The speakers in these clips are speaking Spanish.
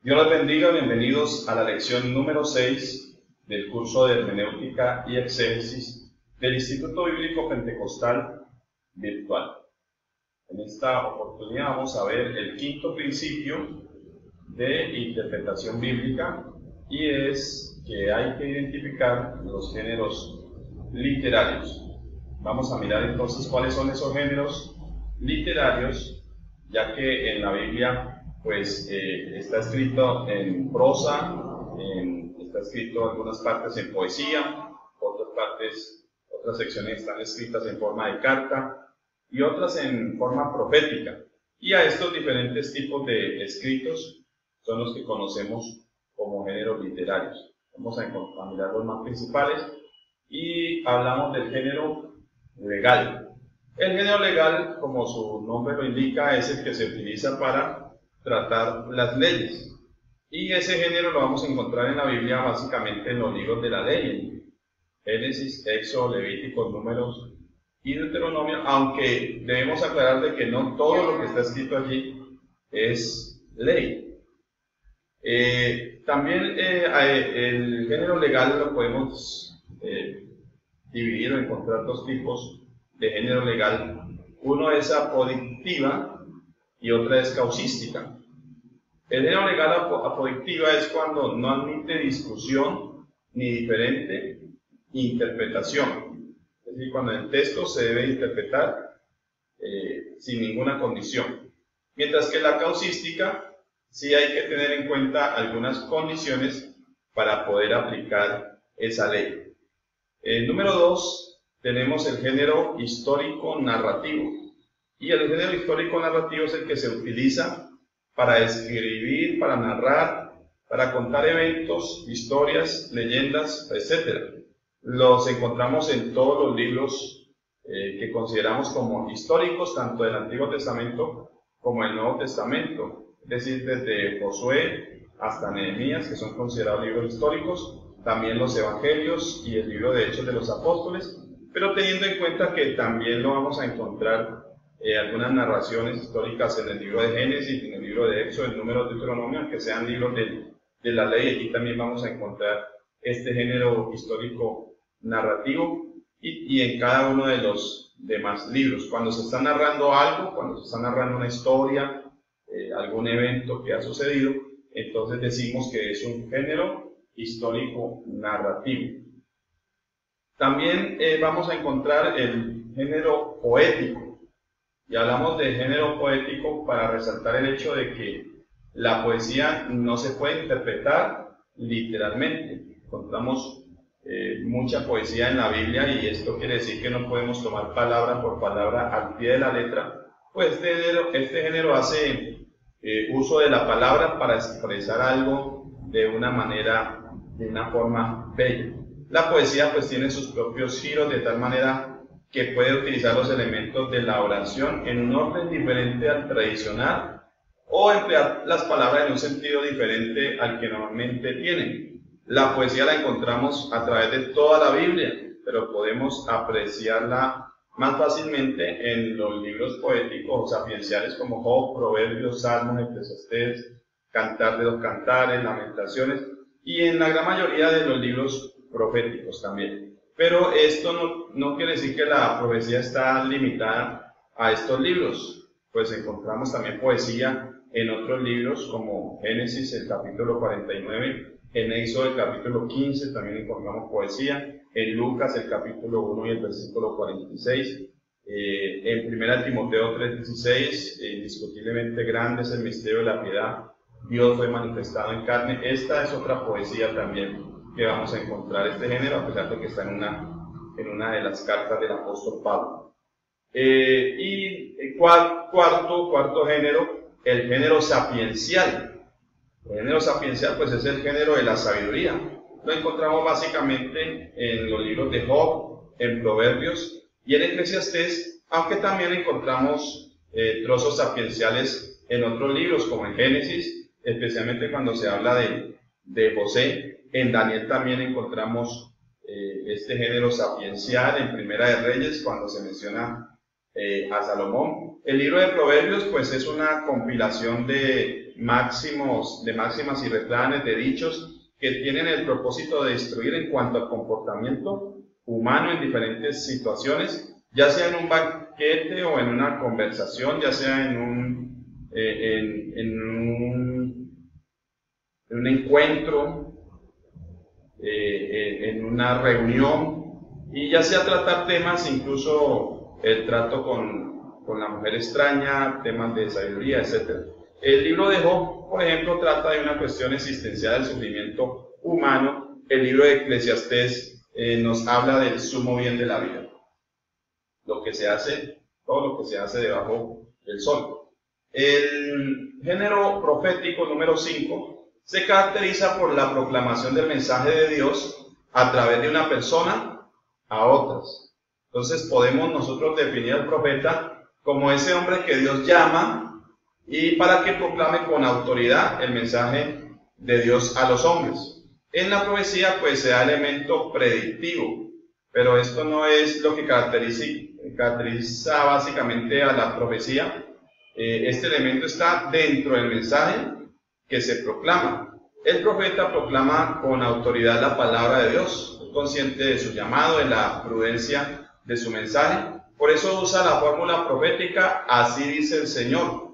Dios los bendiga, bienvenidos a la lección número 6 del curso de Hermenéutica y Exégesis del Instituto Bíblico Pentecostal Virtual. En esta oportunidad vamos a ver el quinto principio de interpretación bíblica, y es que hay que identificar los géneros literarios. Vamos a mirar entonces cuáles son esos géneros literarios, ya que en la Biblia pues está escrito en prosa, está escrito en algunas partes en poesía, otras secciones están escritas en forma de carta y otras en forma profética. Y a estos diferentes tipos de escritos son los que conocemos como géneros literarios. Vamos a mirar los más principales y hablamos del género legal. El género legal, como su nombre lo indica, es el que se utiliza para tratar las leyes. Y ese género lo vamos a encontrar en la Biblia básicamente en los libros de la ley, Génesis, Éxodo, Levítico, Números y Deuteronomio, aunque debemos aclarar de que no todo lo que está escrito allí es ley. También el género legal lo podemos dividir o encontrar dos tipos de género legal. Uno es apodictiva y otra es causística. El género legal apodictiva es cuando no admite discusión ni diferente interpretación. Es decir, cuando el texto se debe interpretar sin ninguna condición. Mientras que la causística sí hay que tener en cuenta algunas condiciones para poder aplicar esa ley. Número 2, tenemos el género histórico-narrativo. Y el género histórico-narrativo es el que se utiliza para escribir, para narrar, para contar eventos, historias, leyendas, etc. Los encontramos en todos los libros que consideramos como históricos, tanto del Antiguo Testamento como del Nuevo Testamento. Es decir, desde Josué hasta Nehemías, que son considerados libros históricos, también los Evangelios y el libro de Hechos de los Apóstoles, pero teniendo en cuenta que también lo vamos a encontrar algunas narraciones históricas en el libro de Génesis, en el libro de Éxodo, en Números, de Deuteronomio, que sean libros de la ley. Aquí también vamos a encontrar este género histórico narrativo y en cada uno de los demás libros. Cuando se está narrando algo, cuando se está narrando una historia, algún evento que ha sucedido, entonces decimos que es un género histórico narrativo. También vamos a encontrar el género poético. Y hablamos de género poético para resaltar el hecho de que la poesía no se puede interpretar literalmente. Encontramos mucha poesía en la Biblia, y esto quiere decir que no podemos tomar palabra por palabra al pie de la letra. Pues este género hace uso de la palabra para expresar algo de una manera, de una forma bella. La poesía pues tiene sus propios giros de tal manera que puede utilizar los elementos de la oración en un orden diferente al tradicional, o emplear las palabras en un sentido diferente al que normalmente tienen. La poesía la encontramos a través de toda la Biblia, pero podemos apreciarla más fácilmente en los libros poéticos sapienciales como Job, Proverbios, Salmos, Eclesiastés, Cantar de los Cantares, Lamentaciones, y en la gran mayoría de los libros proféticos también. Pero esto no quiere decir que la profecía está limitada a estos libros, pues encontramos también poesía en otros libros como Génesis, el capítulo 49, en Éxodo, el capítulo 15, también encontramos poesía, en Lucas, el capítulo 1 y el versículo 46, en 1 Timoteo 3:16, indiscutiblemente grande es el misterio de la piedad, Dios fue manifestado en carne. Esta es otra poesía también que vamos a encontrar este género, a pesar de que está en una de las cartas del apóstol Pablo. Cuarto género, el género sapiencial. El género sapiencial pues es el género de la sabiduría. Lo encontramos básicamente en los libros de Job, en Proverbios y en Eclesiastés, aunque también encontramos trozos sapienciales en otros libros como en Génesis, especialmente cuando se habla de José. En Daniel también encontramos este género sapiencial, en Primera de Reyes, cuando se menciona a Salomón. El libro de Proverbios pues es una compilación de máximas y refranes, de dichos que tienen el propósito de instruir en cuanto al comportamiento humano en diferentes situaciones, ya sea en un banquete o en una conversación, ya sea en un encuentro, en una reunión, y ya sea tratar temas, incluso el trato con la mujer extraña, temas de sabiduría, etc. El libro de Job, por ejemplo, trata de una cuestión existencial del sufrimiento humano. El libro de Eclesiastés nos habla del sumo bien de la vida, lo que se hace, todo lo que se hace debajo del sol. El género profético número 5 se caracteriza por la proclamación del mensaje de Dios a través de una persona a otras. Entonces podemos nosotros definir al profeta como ese hombre que Dios llama y para que proclame con autoridad el mensaje de Dios a los hombres. En la profecía pues se da elemento predictivo, pero esto no es lo que caracteriza básicamente a la profecía. Este elemento está dentro del mensaje que se proclama. El profeta proclama con autoridad la palabra de Dios, consciente de su llamado, de la prudencia de su mensaje. Por eso usa la fórmula profética, así dice el Señor.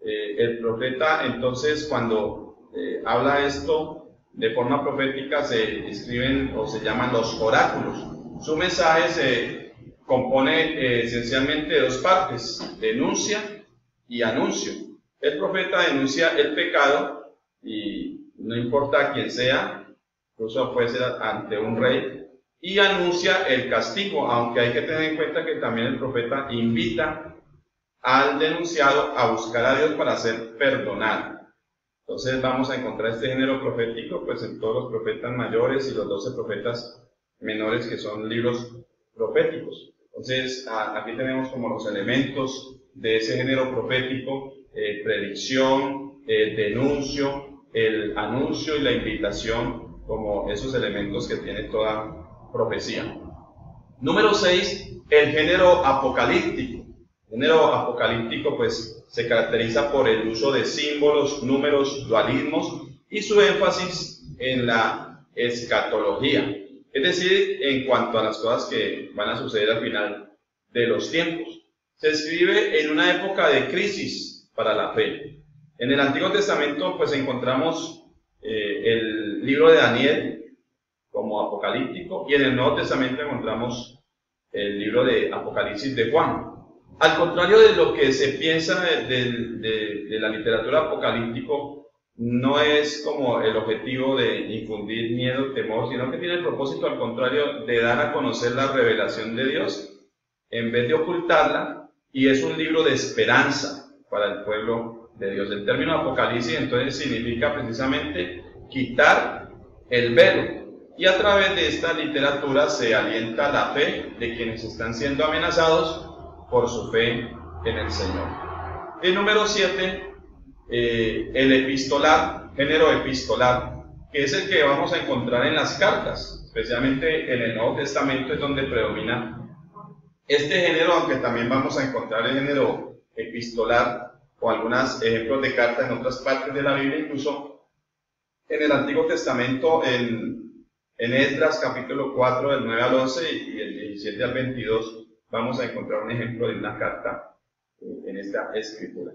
El profeta entonces cuando habla esto de forma profética se escriben o se llaman los oráculos. Su mensaje se compone esencialmente de dos partes, denuncia y anuncio. El profeta denuncia el pecado y no importa quién sea, incluso puede ser ante un rey, y anuncia el castigo, aunque hay que tener en cuenta que también el profeta invita al denunciado a buscar a Dios para ser perdonado. Entonces vamos a encontrar este género profético pues en todos los profetas mayores y los 12 profetas menores, que son libros proféticos. Entonces aquí tenemos como los elementos de ese género profético: predicción, denuncio, el anuncio y la invitación, como esos elementos que tiene toda profecía. Número 6, el género apocalíptico. El género apocalíptico pues se caracteriza por el uso de símbolos, números, dualismos y su énfasis en la escatología, es decir, en cuanto a las cosas que van a suceder al final de los tiempos. Se escribe en una época de crisis para la fe. En el Antiguo Testamento pues encontramos el libro de Daniel como apocalíptico, y en el Nuevo Testamento encontramos el libro de Apocalipsis de Juan. Al contrario de lo que se piensa de la literatura apocalíptico, no es como el objetivo de infundir miedo, temor, sino que tiene el propósito, al contrario, de dar a conocer la revelación de Dios en vez de ocultarla, y es un libro de esperanza para el pueblo de Dios. El término apocalipsis entonces significa precisamente quitar el velo, y a través de esta literatura se alienta la fe de quienes están siendo amenazados por su fe en el Señor. El número 7, el epistolar, género epistolar, que es el que vamos a encontrar en las cartas, especialmente en el Nuevo Testamento es donde predomina este género, aunque también vamos a encontrar el género epistolar o algunos ejemplos de cartas en otras partes de la Biblia, incluso en el Antiguo Testamento, en Esdras capítulo 4 del 9 al 11 y el 17 al 22, vamos a encontrar un ejemplo de una carta en esta escritura.